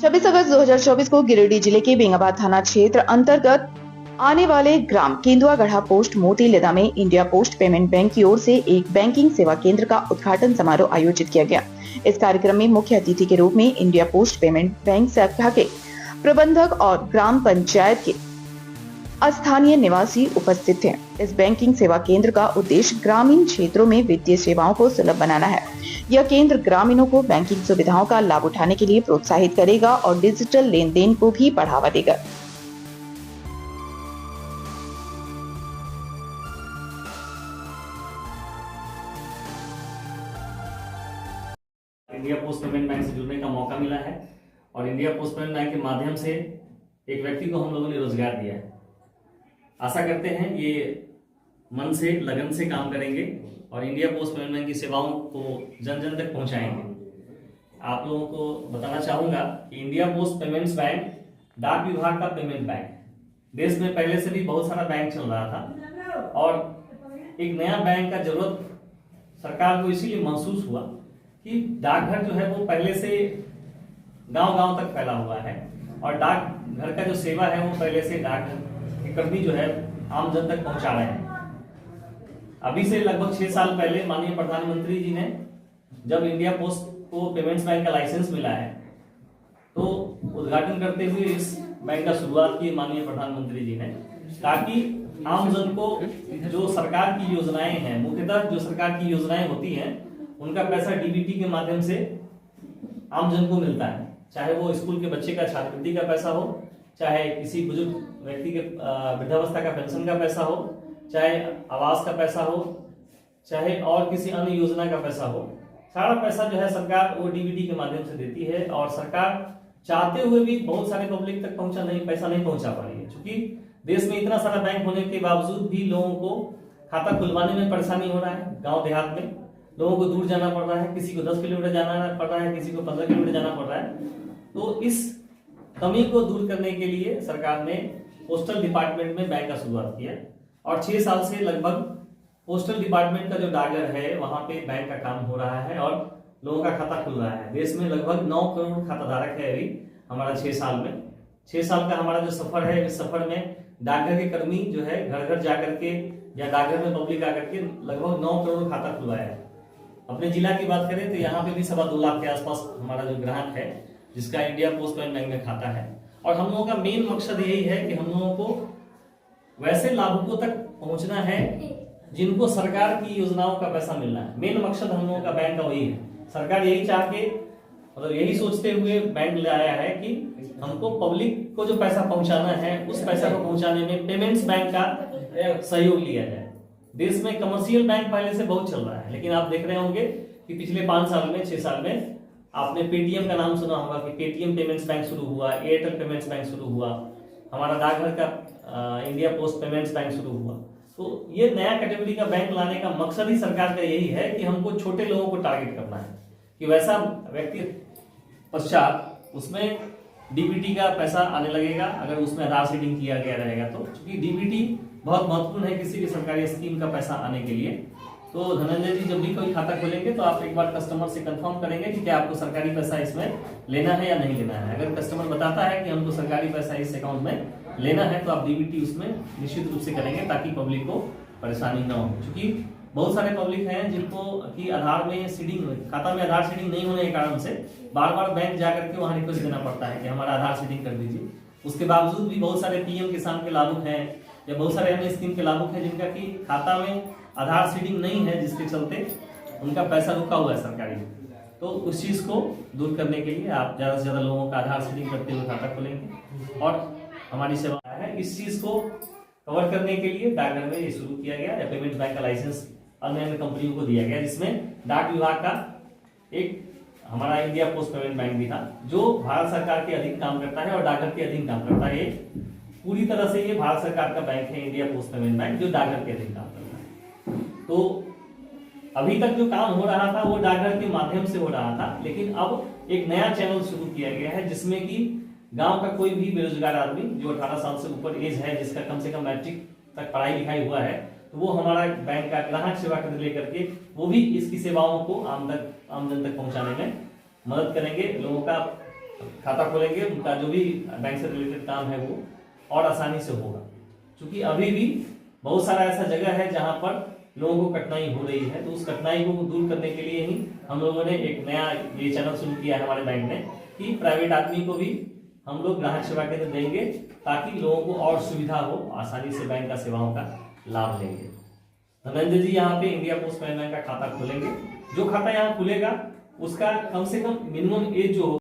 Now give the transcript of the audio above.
26 अगस्त 2024 को गिरिडीह जिले के बेंगाबाद थाना क्षेत्र अंतर्गत आने वाले ग्राम केंदुआगढ़ा पोस्ट मोती लिदा में इंडिया पोस्ट पेमेंट बैंक की ओर से एक बैंकिंग सेवा केंद्र का उद्घाटन समारोह आयोजित किया गया। इस कार्यक्रम में मुख्य अतिथि के रूप में इंडिया पोस्ट पेमेंट बैंक शाखा के प्रबंधक और ग्राम पंचायत के स्थानीय निवासी उपस्थित थे। इस बैंकिंग सेवा केंद्र का उद्देश्य ग्रामीण क्षेत्रों में वित्तीय सेवाओं को सुलभ बनाना है। यह केंद्र ग्रामीणों को बैंकिंग सुविधाओं का लाभ उठाने के लिए प्रोत्साहित करेगा और डिजिटल लेन देन को भी बढ़ावा देगा। इंडिया पोस्ट पेमेंट बैंक से जुड़ने का मौका मिला है और इंडिया पोस्ट पेमेंट बैंक के माध्यम से एक व्यक्ति को हम लोगों ने रोजगार दिया है। आशा करते हैं ये मन से लगन से काम करेंगे और इंडिया पोस्ट पेमेंट बैंक की सेवाओं को जन जन तक पहुंचाएंगे। आप लोगों को बताना चाहूंगा कि इंडिया पोस्ट पेमेंट्स बैंक डाक विभाग का पेमेंट बैंक। देश में पहले से भी बहुत सारा बैंक चल रहा था और एक नया बैंक का जरूरत सरकार को इसीलिए महसूस हुआ कि डाकघर जो है वो पहले से गांव-गांव तक फैला हुआ है और डाकघर का जो सेवा है वो पहले से डाकघर के कर्मी जो है आम जन तक पहुंचा रहे हैं। अभी से लगभग 6 साल पहले माननीय प्रधानमंत्री जी ने जब इंडिया पोस्ट को पेमेंट्स बैंक का लाइसेंस मिला है तो उद्घाटन करते हुए इस बैंक का शुरुआत की माननीय प्रधानमंत्री जी ने, ताकि आम जन को जो सरकार की योजनाएं हैं, मुख्यतः जो सरकार की योजनाएं होती हैं उनका पैसा डीबीटी के माध्यम से आम जन को मिलता है। चाहे वो स्कूल के बच्चे का छात्रवृत्ति का पैसा हो, चाहे किसी बुजुर्ग व्यक्ति के वृद्धावस्था का पेंशन का पैसा हो, चाहे आवास का पैसा हो, चाहे और किसी अन्य योजना का पैसा हो, सारा पैसा जो है सरकार वो डीबीटी के माध्यम से देती है। और सरकार चाहते हुए भी बहुत सारे पब्लिक तक पैसा नहीं पहुंचा पा रही है, क्योंकि देश में इतना सारा बैंक होने के बावजूद भी लोगों को खाता खुलवाने में परेशानी हो रहा है। गाँव देहात में लोगों को दूर जाना पड़ रहा है, किसी को 10 किलोमीटर जाना पड़ रहा है, किसी को 15 किलोमीटर जाना पड़ रहा है। तो इस कमी को दूर करने के लिए सरकार ने पोस्टल डिपार्टमेंट में बैंक का शुरुआत किया और 6 साल से लगभग पोस्टल डिपार्टमेंट का जो डाकघर है वहां पे बैंक का काम हो रहा है और लोगों का खाता खुल रहा है। देश में लगभग 9 करोड़ खाताधारक है अभी हमारा 6 साल में। 6 साल का हमारा जो सफर है, इस सफर में डाकघर के कर्मी जो है घर घर जाकर के या डाकघर में पब्लिक आकर के लगभग 9 करोड़ खाता खुलवाया है। अपने जिला की बात करें तो यहाँ पे भी 2.25 लाख के आसपास हमारा जो ग्राहक है जिसका इंडिया पोस्ट पेमेंट बैंक में खाता है। और हम लोगों का मेन मकसद यही है कि हम लोगों को वैसे लाभुकों तक पहुंचना है जिनको सरकार की योजनाओं का पैसा मिलना है। मेन मकसद हम लोगों का बैंक का वही है। सरकार यही चाह के मतलब यही सोचते हुए बैंक लाया है कि हमको पब्लिक को जो पैसा पहुंचाना है उस पैसा को पहुंचाने में पेमेंट्स बैंक का सहयोग लिया जाए। देश में कमर्शियल बैंक पहले से बहुत चल रहा है, लेकिन आप देख रहे होंगे कि पिछले 5 साल में 6 साल में आपने पेटीएम का नाम सुना होगा कि पेटीएम पेमेंट्स बैंक शुरू हुआ, एयरटेल पेमेंट्स बैंक शुरू हुआ, हमारा डाकघर का इंडिया पोस्ट पेमेंट्स बैंक शुरू हुआ। तो ये नया कैटेगरी का बैंक लाने का मकसद ही सरकार का यही है कि हमको छोटे लोगों को टारगेट करना है कि वैसा व्यक्ति पश्चात उसमें डीबीटी का पैसा आने लगेगा अगर उसमें आधार सीडिंग किया गया रहेगा तो, क्योंकि डीबीटी बहुत महत्वपूर्ण है किसी भी सरकारी स्कीम का पैसा आने के लिए। तो धनंजय जी जब भी कोई खाता खोलेंगे तो आप एक बार कस्टमर से कंफर्म करेंगे कि क्या आपको सरकारी पैसा इसमें लेना है या नहीं लेना है। अगर कस्टमर बताता है कि हमको सरकारी पैसा इस अकाउंट में लेना है तो आप डीबीटी उसमें निश्चित रूप से करेंगे ताकि पब्लिक को परेशानी न हो। क्योंकि बहुत सारे पब्लिक हैं जिनको कि आधार में सीडिंग, खाता में आधार सीडिंग नहीं होने के कारण से बार बार बैंक जाकर के वहां रिक्वेस्ट देना पड़ता है कि हमारा आधार सीडिंग कर दीजिए। उसके बावजूद भी बहुत सारे पीएम किसान के लाभुक हैं या बहुत सारे अन्य स्कीम के लाभुक हैं जिनका कि खाता में आधार सीडिंग नहीं है, जिसके चलते उनका पैसा रुका हुआ है सरकारी। तो उस चीज को दूर करने के लिए आप ज्यादा से ज्यादा लोगों का आधार सीडिंग करते हुए खाता खोलेंगे और हमारी सेवा है। इस चीज को कवर करने के लिए डाकघर में ये शुरू किया गया या पेमेंट्स बैंक का लाइसेंस अन्य कंपनियों को दिया गया, जिसमें डाक विभाग का एक हमारा इंडिया पोस्ट पेमेंट बैंक भी था जो भारत सरकार के अधीन काम करता है और डाकघर के अधीन काम करता है। पूरी तरह से ये भारत सरकार का बैंक है इंडिया पोस्ट पेमेंट बैंक जो डाकघर के अधीन काम करता है। तो अभी तक जो काम हो रहा था वो डाकघर के माध्यम से हो रहा था, लेकिन अब एक नया चैनल शुरू किया गया है जिसमें कि गांव का कोई भी बेरोजगार आदमी जो 18 साल से ऊपर एज है, जिसका कम से कम मैट्रिक तक पढ़ाई लिखाई हुआ है, तो वो हमारा बैंक का ग्राहक सेवा केंद्र लेकर के वो भी इसकी सेवाओं को आम जन तक पहुंचाने में मदद करेंगे। लोगों का खाता खोलेंगे, उनका जो भी बैंक से रिलेटेड काम है वो और आसानी से होगा। क्योंकि अभी भी बहुत सारा ऐसा जगह है जहां पर लोगों को कठिनाई हो रही है, तो उस कठिनाई को दूर करने के लिए ही हम लोगों ने एक नया ये चैनल शुरू किया है हमारे बैंक ने, कि प्राइवेट आदमी को भी हम लोग ग्राहक सेवा केंद्र देंगे, ताकि लोगों को और सुविधा हो, आसानी से बैंक का सेवाओं का लाभ लेंगे। धर्मेंद्र जी यहाँ पे इंडिया पोस्ट पेमेंट बैंक का खाता खोलेंगे। जो खाता यहाँ खुलेगा उसका कम से कम मिनिमम एज जो